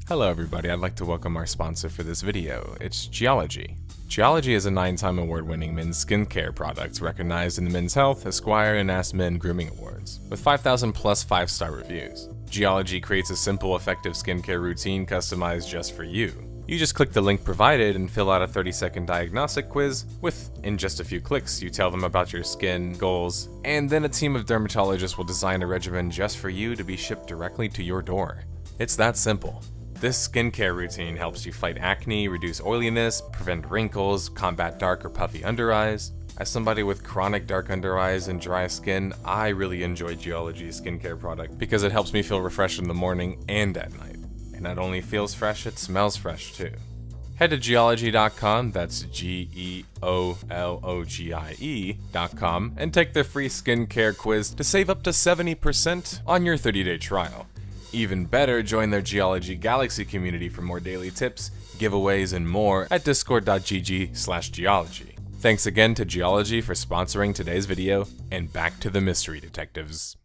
Hello everybody, I'd like to welcome our sponsor for this video. It's Geologie. Geologie is a 9-time award-winning men's skincare product recognized in the Men's Health, Esquire, and Ask Men Grooming Awards, with 5,000 plus 5-star reviews. Geologie creates a simple, effective skincare routine customized just for you. You just click the link provided and fill out a 30-second diagnostic quiz in just a few clicks, you tell them about your skin goals, and then a team of dermatologists will design a regimen just for you to be shipped directly to your door. It's that simple. This skincare routine helps you fight acne, reduce oiliness, prevent wrinkles, combat dark or puffy under eyes. As somebody with chronic dark under eyes and dry skin, I really enjoy Geologie's skincare product because it helps me feel refreshed in the morning and at night. And not only feels fresh, it smells fresh too. Head to geologie.com, that's Geologie.com, and take their free skincare quiz to save up to 70% on your 30-day trial. Even better, join their Geologie Galaxy community for more daily tips, giveaways, and more at discord.gg/geologie. Thanks again to Geologie for sponsoring today's video, and back to the mystery detectives.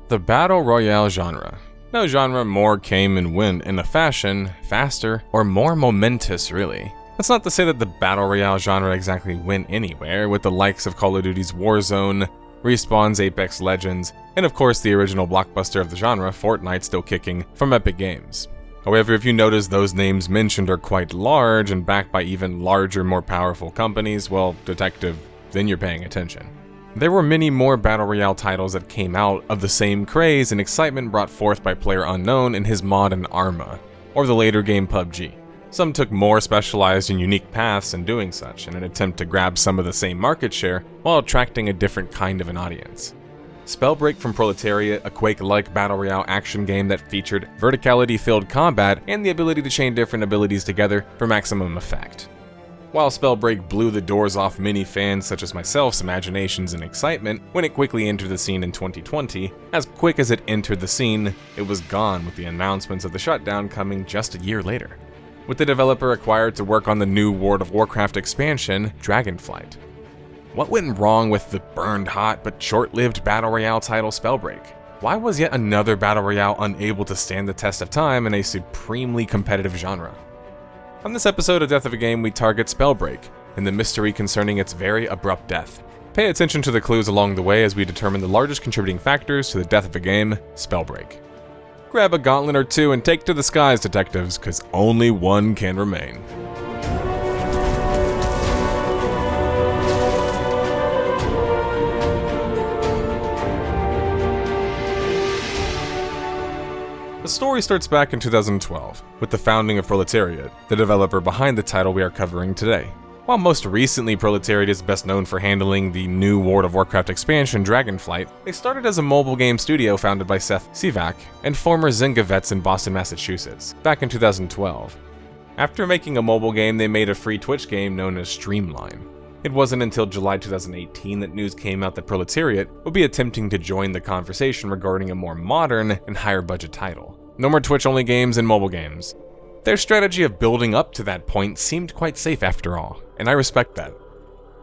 The Battle Royale genre. No genre more came and went in a fashion, faster, or more momentous really. That's not to say that the Battle Royale genre exactly went anywhere, with the likes of Call of Duty's Warzone, Respawn's Apex Legends, and of course the original blockbuster of the genre, Fortnite, still kicking from Epic Games. However, if you notice those names mentioned are quite large and backed by even larger, more powerful companies, well, detective, then you're paying attention. There were many more Battle Royale titles that came out of the same craze and excitement brought forth by PlayerUnknown and his mod in Arma, or the later game PUBG. Some took more specialized and unique paths in doing such, in an attempt to grab some of the same market share while attracting a different kind of an audience. Spellbreak from Proletariat, a Quake-like Battle Royale action game that featured verticality-filled combat and the ability to chain different abilities together for maximum effect. While Spellbreak blew the doors off many fans such as myself's imaginations and excitement when it quickly entered the scene in 2020, as quick as it entered the scene, it was gone with the announcements of the shutdown coming just a year later, with the developer acquired to work on the new World of Warcraft expansion, Dragonflight. What went wrong with the burned hot but short-lived Battle Royale title Spellbreak? Why was yet another Battle Royale unable to stand the test of time in a supremely competitive genre? On this episode of Death of a Game, we target Spellbreak and the mystery concerning its very abrupt death. Pay attention to the clues along the way as we determine the largest contributing factors to the death of a game, Spellbreak. Grab a gauntlet or two and take to the skies, detectives, cause only one can remain. The story starts back in 2012, with the founding of Proletariat, the developer behind the title we are covering today. While most recently Proletariat is best known for handling the new World of Warcraft expansion Dragonflight, they started as a mobile game studio founded by Seth Sivak and former Zynga vets in Boston, Massachusetts, back in 2012. After making a mobile game, they made a free Twitch game known as Streamline. It wasn't until July 2018 that news came out that Proletariat would be attempting to join the conversation regarding a more modern and higher budget title. No more Twitch-only games and mobile games. Their strategy of building up to that point seemed quite safe after all, and I respect that.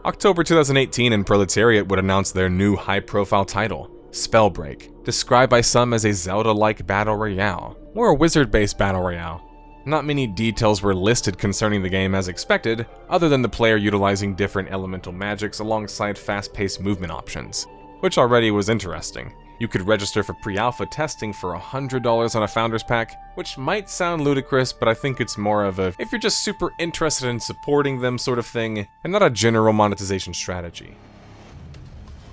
October 2018 and Proletariat would announce their new high-profile title, Spellbreak, described by some as a Zelda-like battle royale, or a wizard-based battle royale. Not many details were listed concerning the game as expected, other than the player utilizing different elemental magics alongside fast-paced movement options, which already was interesting. You could register for pre-alpha testing for $100 on a Founders Pack, which might sound ludicrous, but I think it's more of a if you're just super interested in supporting them sort of thing, and not a general monetization strategy.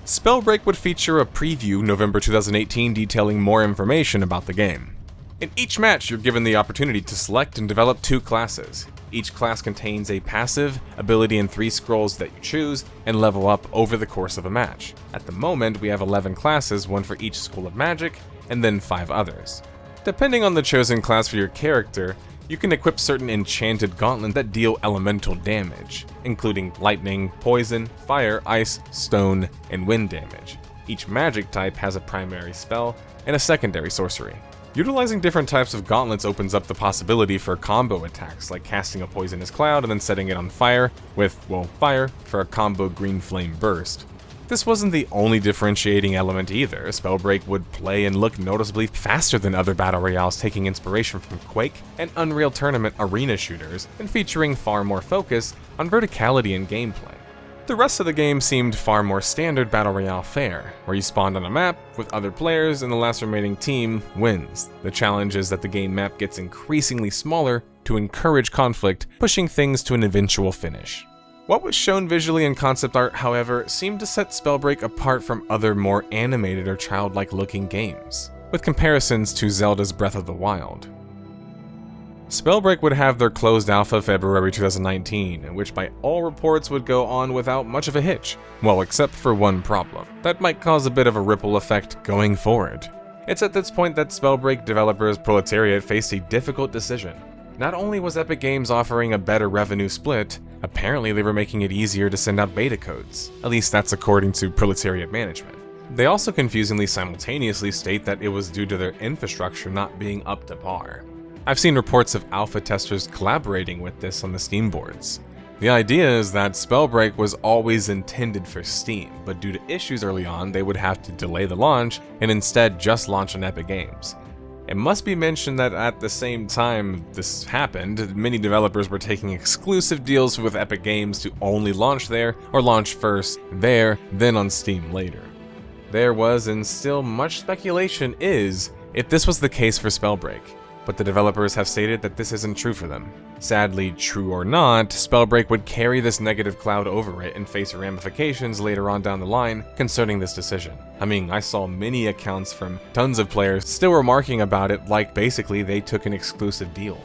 Spellbreak would feature a preview November 2018 detailing more information about the game. In each match, you're given the opportunity to select and develop 2 classes. Each class contains a passive, ability, and 3 scrolls that you choose and level up over the course of a match. At the moment, we have 11 classes, 1 for each school of magic, and then 5 others. Depending on the chosen class for your character, you can equip certain enchanted gauntlets that deal elemental damage, including lightning, poison, fire, ice, stone, and wind damage. Each magic type has a primary spell and a secondary sorcery. Utilizing different types of gauntlets opens up the possibility for combo attacks, like casting a poisonous cloud and then setting it on fire with, well, fire for a combo green flame burst. This wasn't the only differentiating element either. Spellbreak would play and look noticeably faster than other battle royales, taking inspiration from Quake and Unreal Tournament arena shooters, and featuring far more focus on verticality and gameplay. The rest of the game seemed far more standard battle royale fare, where you spawned on a map with other players and the last remaining team wins. The challenge is that the game map gets increasingly smaller to encourage conflict, pushing things to an eventual finish. What was shown visually in concept art, however, seemed to set Spellbreak apart from other more animated or childlike looking games, with comparisons to Zelda's Breath of the Wild. Spellbreak would have their closed alpha February 2019, which by all reports would go on without much of a hitch, well except for one problem that might cause a bit of a ripple effect going forward. It's at this point that Spellbreak developers Proletariat faced a difficult decision. Not only was Epic Games offering a better revenue split, apparently they were making it easier to send out beta codes. At least that's according to Proletariat management. They also confusingly simultaneously state that it was due to their infrastructure not being up to par. I've seen reports of alpha testers collaborating with this on the Steam boards. The idea is that Spellbreak was always intended for Steam, but due to issues early on, they would have to delay the launch and instead just launch on Epic Games. It must be mentioned that at the same time this happened, many developers were taking exclusive deals with Epic Games to only launch there, or launch first there, then on Steam later. There was, and still much speculation is, if this was the case for Spellbreak, but the developers have stated that this isn't true for them. Sadly, true or not, Spellbreak would carry this negative cloud over it and face ramifications later on down the line concerning this decision. I mean, I saw many accounts from tons of players still remarking about it like basically they took an exclusive deal.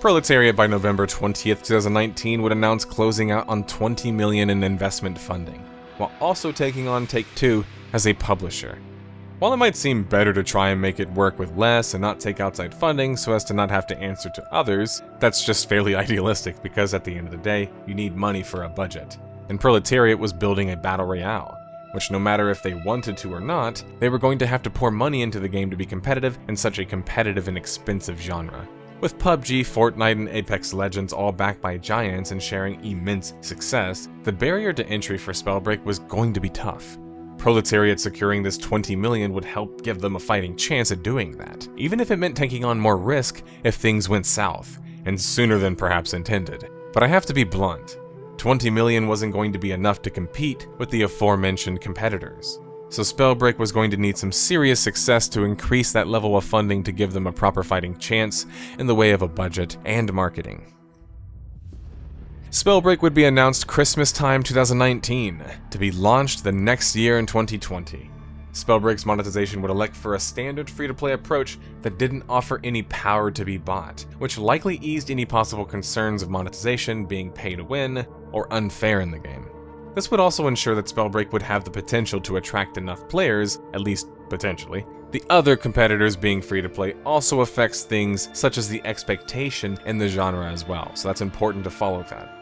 Proletariat by November 20th, 2019 would announce closing out on $20 million in investment funding, while also taking on Take-Two as a publisher. While it might seem better to try and make it work with less and not take outside funding so as to not have to answer to others, that's just fairly idealistic because at the end of the day, you need money for a budget. And Proletariat was building a battle royale, which no matter if they wanted to or not, they were going to have to pour money into the game to be competitive in such a competitive and expensive genre. With PUBG, Fortnite, and Apex Legends all backed by giants and sharing immense success, the barrier to entry for Spellbreak was going to be tough. Proletariat securing this $20 million would help give them a fighting chance at doing that, even if it meant taking on more risk if things went south, and sooner than perhaps intended. But I have to be blunt, $20 million wasn't going to be enough to compete with the aforementioned competitors. So Spellbreak was going to need some serious success to increase that level of funding to give them a proper fighting chance in the way of a budget and marketing. Spellbreak would be announced Christmas time 2019, to be launched the next year in 2020. Spellbreak's monetization would elect for a standard free-to-play approach that didn't offer any power to be bought, which likely eased any possible concerns of monetization being pay to win or unfair in the game. This would also ensure that Spellbreak would have the potential to attract enough players, at least potentially. The other competitors being free-to-play also affects things such as the expectation in the genre as well, so that's important to follow that.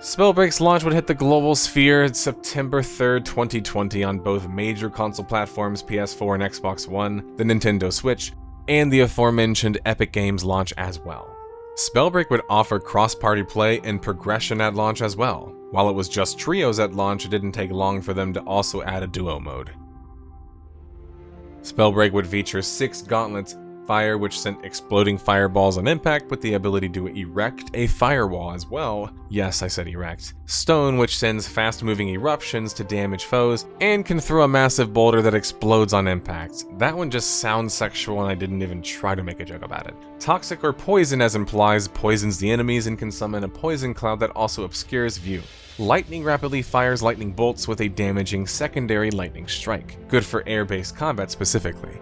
Spellbreak's launch would hit the global sphere September 3rd, 2020 on both major console platforms PS4 and Xbox One, the Nintendo Switch, and the aforementioned Epic Games launch as well. Spellbreak would offer cross-party play and progression at launch as well. While it was just trios at launch, it didn't take long for them to also add a duo mode. Spellbreak would feature 6 gauntlets, fire which sent exploding fireballs on impact with the ability to erect a firewall as well. Yes, I said erect. Stone which sends fast-moving eruptions to damage foes, and can throw a massive boulder that explodes on impact. That one just sounds sexual and I didn't even try to make a joke about it. Toxic or poison as implies poisons the enemies and can summon a poison cloud that also obscures view. Lightning rapidly fires lightning bolts with a damaging secondary lightning strike, good for air-based combat specifically.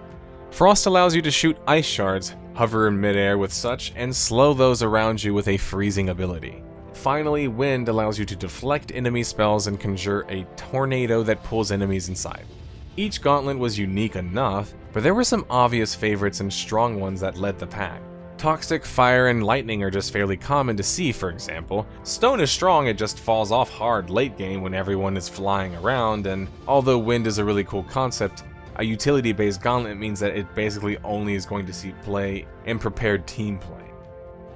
Frost allows you to shoot ice shards, hover in midair with such, and slow those around you with a freezing ability. Finally, Wind allows you to deflect enemy spells and conjure a tornado that pulls enemies inside. Each gauntlet was unique enough, but there were some obvious favorites and strong ones that led the pack. Toxic, fire, and lightning are just fairly common to see, for example. Stone is strong, it just falls off hard late game when everyone is flying around, and although Wind is a really cool concept, a utility-based gauntlet means that it basically only is going to see play in prepared team play.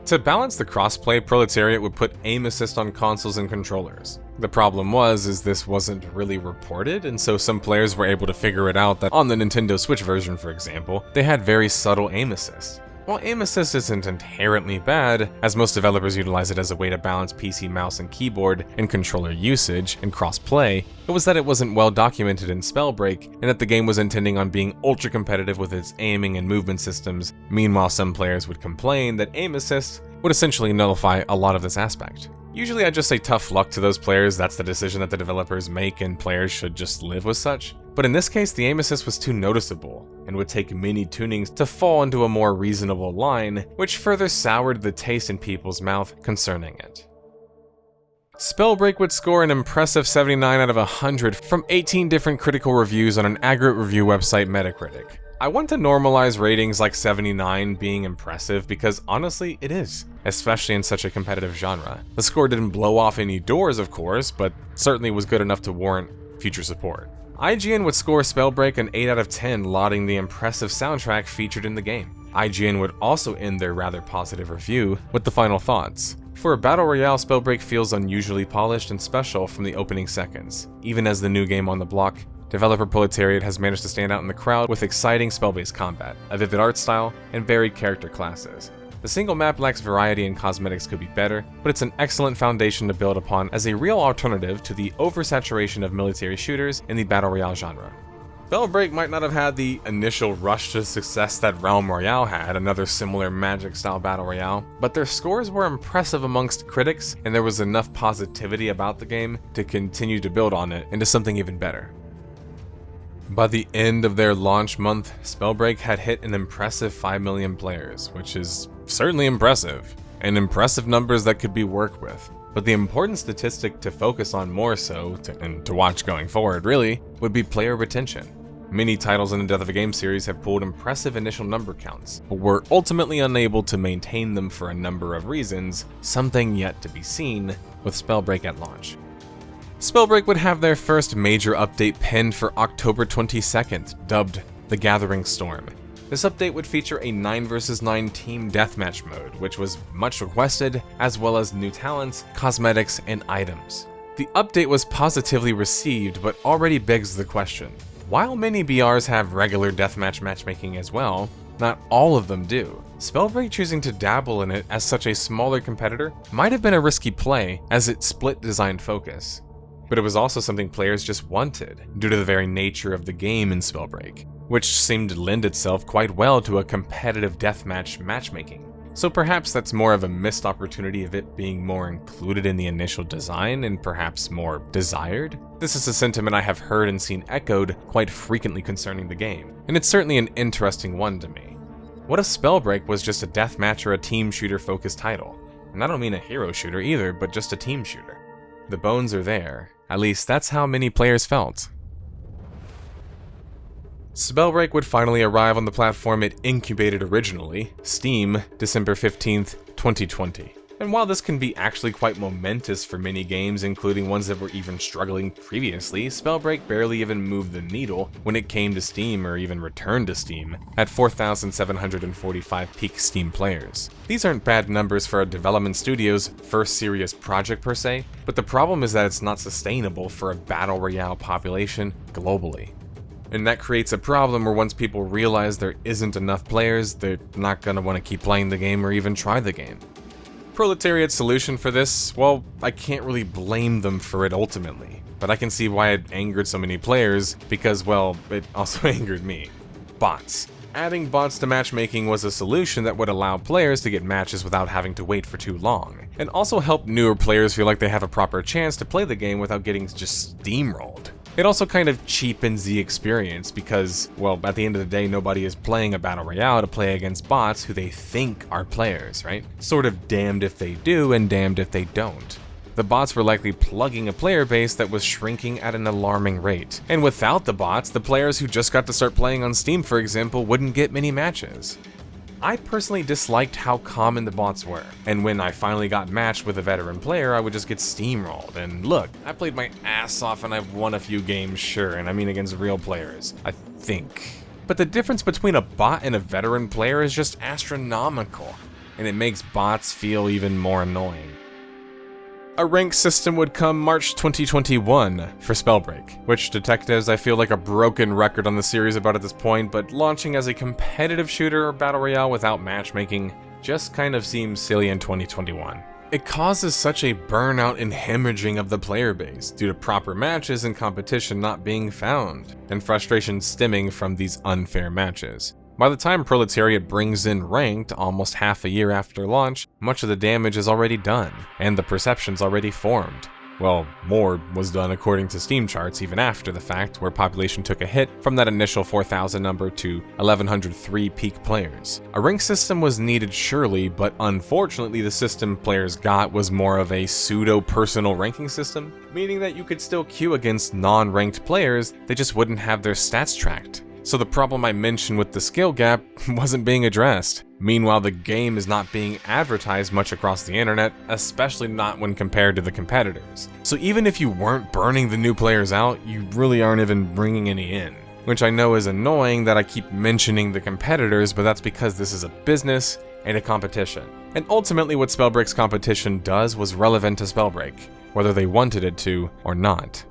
To balance the crossplay, Proletariat would put aim assist on consoles and controllers. The problem was this wasn't really reported, and so some players were able to figure it out that on the Nintendo Switch version, for example, they had very subtle aim assist. While aim assist isn't inherently bad, as most developers utilize it as a way to balance PC mouse and keyboard and controller usage and cross-play, it was that it wasn't well documented in Spellbreak, and that the game was intending on being ultra competitive with its aiming and movement systems. Meanwhile, some players would complain that aim assist would essentially nullify a lot of this aspect. Usually I just say tough luck to those players, that's the decision that the developers make and players should just live with such. But in this case, the aim assist was too noticeable, and would take many tunings to fall into a more reasonable line, which further soured the taste in people's mouth concerning it. Spellbreak would score an impressive 79 out of 100 from 18 different critical reviews on an aggregate review website, Metacritic. I want to normalize ratings like 79 being impressive because honestly, it is, especially in such a competitive genre. The score didn't blow off any doors, of course, but certainly was good enough to warrant future support. IGN would score Spellbreak an 8 out of 10, lauding the impressive soundtrack featured in the game. IGN would also end their rather positive review with the final thoughts. For a battle royale, Spellbreak feels unusually polished and special from the opening seconds. Even as the new game on the block, developer Proletariat has managed to stand out in the crowd with exciting spell-based combat, a vivid art style, and varied character classes. The single map lacks variety and cosmetics could be better, but it's an excellent foundation to build upon as a real alternative to the oversaturation of military shooters in the battle royale genre. Spellbreak might not have had the initial rush to success that Realm Royale had, another similar Magic-style battle royale, but their scores were impressive amongst critics, and there was enough positivity about the game to continue to build on it into something even better. By the end of their launch month, Spellbreak had hit an impressive 5 million players, which is certainly impressive, and impressive numbers that could be worked with. But the important statistic to focus on more so, and to watch going forward really, would be player retention. Many titles in the Death of a Game series have pulled impressive initial number counts, but were ultimately unable to maintain them for a number of reasons, something yet to be seen with Spellbreak at launch. Spellbreak would have their first major update penned for October 22nd, dubbed The Gathering Storm. This update would feature a 9 vs 9 team deathmatch mode, which was much requested, as well as new talents, cosmetics, and items. The update was positively received, but already begs the question. While many BRs have regular deathmatch matchmaking as well, not all of them do. Spellbreak choosing to dabble in it as such a smaller competitor might have been a risky play, as it split design focus. But it was also something players just wanted, due to the very nature of the game in Spellbreak, which seemed to lend itself quite well to a competitive deathmatch matchmaking. So perhaps that's more of a missed opportunity of it being more included in the initial design and perhaps more desired? This is a sentiment I have heard and seen echoed quite frequently concerning the game, and it's certainly an interesting one to me. What if Spellbreak was just a deathmatch or a team shooter focused title? And I don't mean a hero shooter either, but just a team shooter. The bones are there. At least that's how many players felt. Spellbreak would finally arrive on the platform it incubated originally, Steam, December 15th, 2020. And while this can be actually quite momentous for many games, including ones that were even struggling previously, Spellbreak barely even moved the needle when it came to Steam or even returned to Steam, at 4,745 peak Steam players. These aren't bad numbers for a development studio's first serious project per se, but the problem is that it's not sustainable for a battle royale population globally. And that creates a problem where once people realize there isn't enough players, they're not gonna want to keep playing the game or even try the game. Proletariat's solution for this, well, I can't really blame them for it ultimately, but I can see why it angered so many players, because, well, it also angered me. Bots. Adding bots to matchmaking was a solution that would allow players to get matches without having to wait for too long, and also help newer players feel like they have a proper chance to play the game without getting just steamrolled. It also kind of cheapens the experience because, well, at the end of the day, nobody is playing a battle royale to play against bots who they think are players, right? Sort of damned if they do and damned if they don't. The bots were likely plugging a player base that was shrinking at an alarming rate. And without the bots, the players who just got to start playing on Steam, for example, wouldn't get many matches. I personally disliked how common the bots were, and when I finally got matched with a veteran player, I would just get steamrolled. And look, I played my ass off and I've won a few games, sure, and I mean against real players, I think. But the difference between a bot and a veteran player is just astronomical. and it makes bots feel even more annoying. A rank system would come March 2021 for Spellbreak, which detectives I feel like a broken record on the series about at this point, but launching as a competitive shooter or battle royale without matchmaking just kind of seems silly in 2021. It causes such a burnout and hemorrhaging of the player base due to proper matches and competition not being found, and frustration stemming from these unfair matches. By the time Proletariat brings in Ranked almost half a year after launch, much of the damage is already done, and the perception's already formed. Well, more was done according to Steam charts even after the fact, where population took a hit from that initial 4,000 number to 1,103 peak players. A rank system was needed surely, but unfortunately the system players got was more of a pseudo-personal ranking system, meaning that you could still queue against non-ranked players, they just wouldn't have their stats tracked. So the problem I mentioned with the skill gap wasn't being addressed. Meanwhile, the game is not being advertised much across the internet, especially not when compared to the competitors. So even if you weren't burning the new players out, you really aren't even bringing any in. Which I know is annoying that I keep mentioning the competitors, but that's because this is a business and a competition. And ultimately what Spellbreak's competition does was relevant to Spellbreak, whether they wanted it to or not.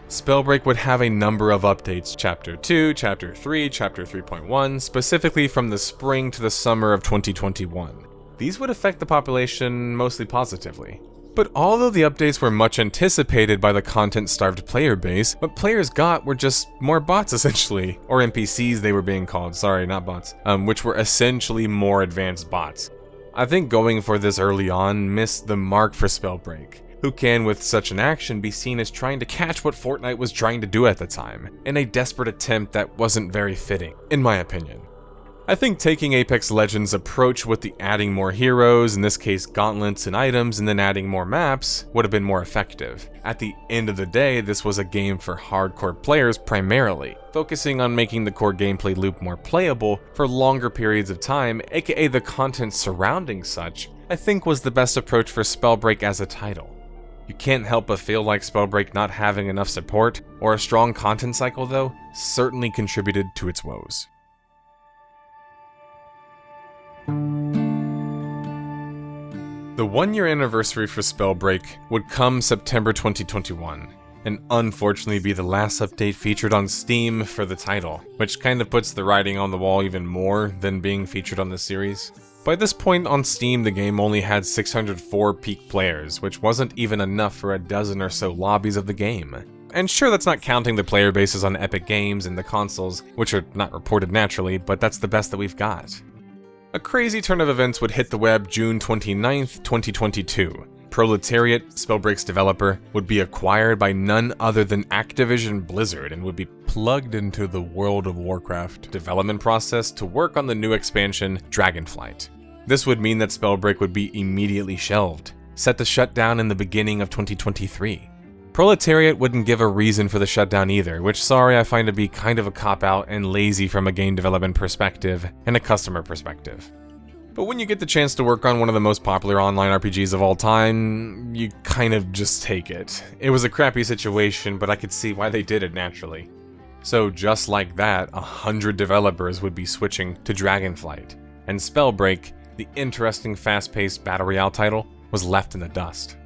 Spellbreak would have a number of updates, Chapter 2, Chapter 3, Chapter 3.1, specifically from the spring to the summer of 2021. These would affect the population mostly positively. But although the updates were much anticipated by the content-starved player base, what players got were just more bots essentially, or NPCs they were being called, sorry, not bots, which were essentially more advanced bots. I think going for this early on missed the mark for Spellbreak, who can, with such an action, be seen as trying to catch what Fortnite was trying to do at the time, in a desperate attempt that wasn't very fitting, in my opinion. I think taking Apex Legends' approach with the adding more heroes, in this case gauntlets and items, and then adding more maps, would have been more effective. At the end of the day, this was a game for hardcore players primarily, focusing on making the core gameplay loop more playable for longer periods of time, aka the content surrounding such, I think was the best approach for Spellbreak as a title. You can't help but feel like Spellbreak not having enough support, or a strong content cycle though, certainly contributed to its woes. The 1-year anniversary for Spellbreak would come September 2021, and unfortunately be the last update featured on Steam for the title, which kind of puts the writing on the wall even more than being featured on the series. By this point on Steam, the game only had 604 peak players, which wasn't even enough for a dozen or so lobbies of the game. And sure, that's not counting the player bases on Epic Games and the consoles, which are not reported naturally, but that's the best that we've got. A crazy turn of events would hit the web June 29th, 2022. Proletariat, Spellbreak's developer, would be acquired by none other than Activision Blizzard and would be plugged into the World of Warcraft development process to work on the new expansion, Dragonflight. This would mean that Spellbreak would be immediately shelved, set to shut down in the beginning of 2023. Proletariat wouldn't give a reason for the shutdown either, which sorry I find to be kind of a cop-out and lazy from a game development perspective and a customer perspective. But when you get the chance to work on one of the most popular online RPGs of all time, you kind of just take it. It was a crappy situation, but I could see why they did it naturally. So just like that, 100 developers would be switching to Dragonflight, and Spellbreak, the interesting fast-paced battle royale title, was left in the dust.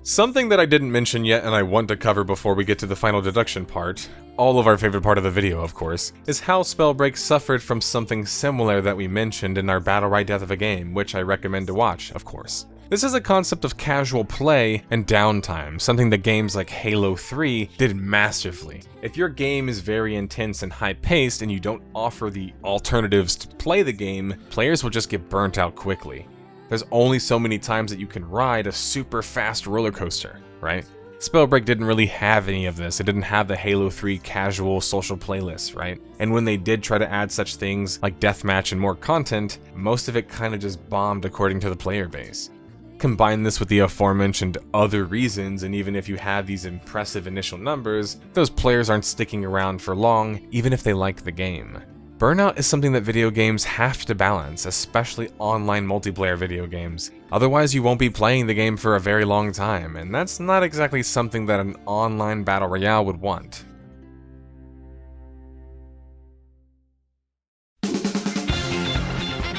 Something that I didn't mention yet and I want to cover before we get to the final deduction part, all of our favorite part of the video of course, is how Spellbreak suffered from something similar that we mentioned in our Battle Right Death of a Game, which I recommend to watch, of course. This is a concept of casual play and downtime, something that games like Halo 3 did massively. If your game is very intense and high-paced and you don't offer the alternatives to play the game, players will just get burnt out quickly. There's only so many times that you can ride a super fast roller coaster, right? Spellbreak didn't really have any of this. It didn't have the Halo 3 casual social playlist, right? And when they did try to add such things like deathmatch and more content, most of it kind of just bombed according to the player base. Combine this with the aforementioned other reasons, and even if you have these impressive initial numbers, those players aren't sticking around for long, even if they like the game. Burnout is something that video games have to balance, especially online multiplayer video games. Otherwise, you won't be playing the game for a very long time, and that's not exactly something that an online battle royale would want.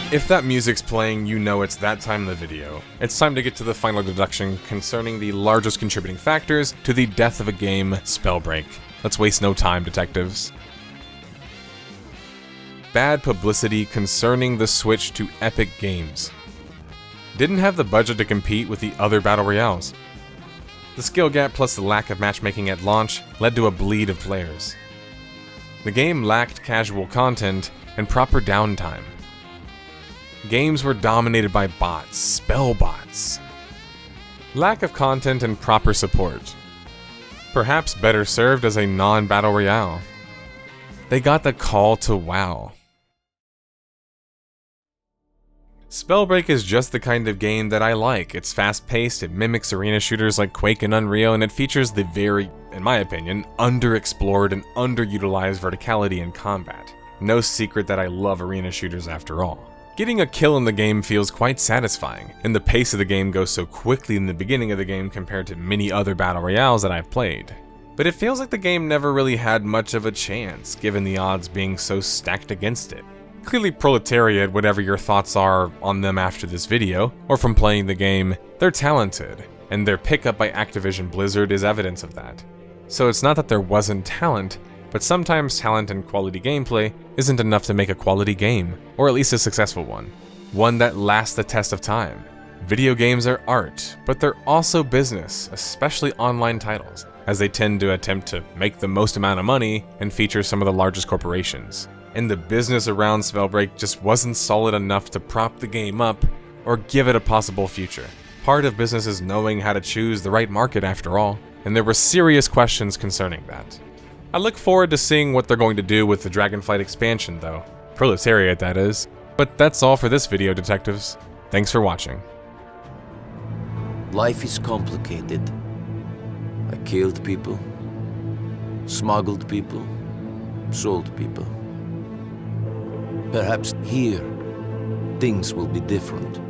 If that music's playing, you know it's that time in the video. It's time to get to the final deduction concerning the largest contributing factors to the death of a game, Spellbreak. Let's waste no time, detectives. Bad publicity concerning the switch to Epic Games. Didn't have the budget to compete with the other battle royales. The skill gap plus the lack of matchmaking at launch led to a bleed of players. The game lacked casual content and proper downtime. Games were dominated by bots, spell bots. Lack of content and proper support. Perhaps better served as a non-battle royale. They got the call to WoW. Spellbreak is just the kind of game that I like. It's fast-paced, it mimics arena shooters like Quake and Unreal, and it features the very, in my opinion, underexplored and underutilized verticality in combat. No secret that I love arena shooters after all. Getting a kill in the game feels quite satisfying, and the pace of the game goes so quickly in the beginning of the game compared to many other battle royales that I've played. But it feels like the game never really had much of a chance, given the odds being so stacked against it. Clearly Proletariat, whatever your thoughts are on them after this video, or from playing the game, they're talented, and their pickup by Activision Blizzard is evidence of that. So it's not that there wasn't talent, but sometimes talent and quality gameplay isn't enough to make a quality game, or at least a successful one. One that lasts the test of time. Video games are art, but they're also business, especially online titles, as they tend to attempt to make the most amount of money and feature some of the largest corporations. And the business around Spellbreak just wasn't solid enough to prop the game up or give it a possible future. Part of business is knowing how to choose the right market after all, and there were serious questions concerning that. I look forward to seeing what they're going to do with the Dragonflight expansion though. Proletariat, that is. But that's all for this video, detectives. Thanks for watching. Life is complicated. I killed people, smuggled people, sold people. Perhaps here, things will be different.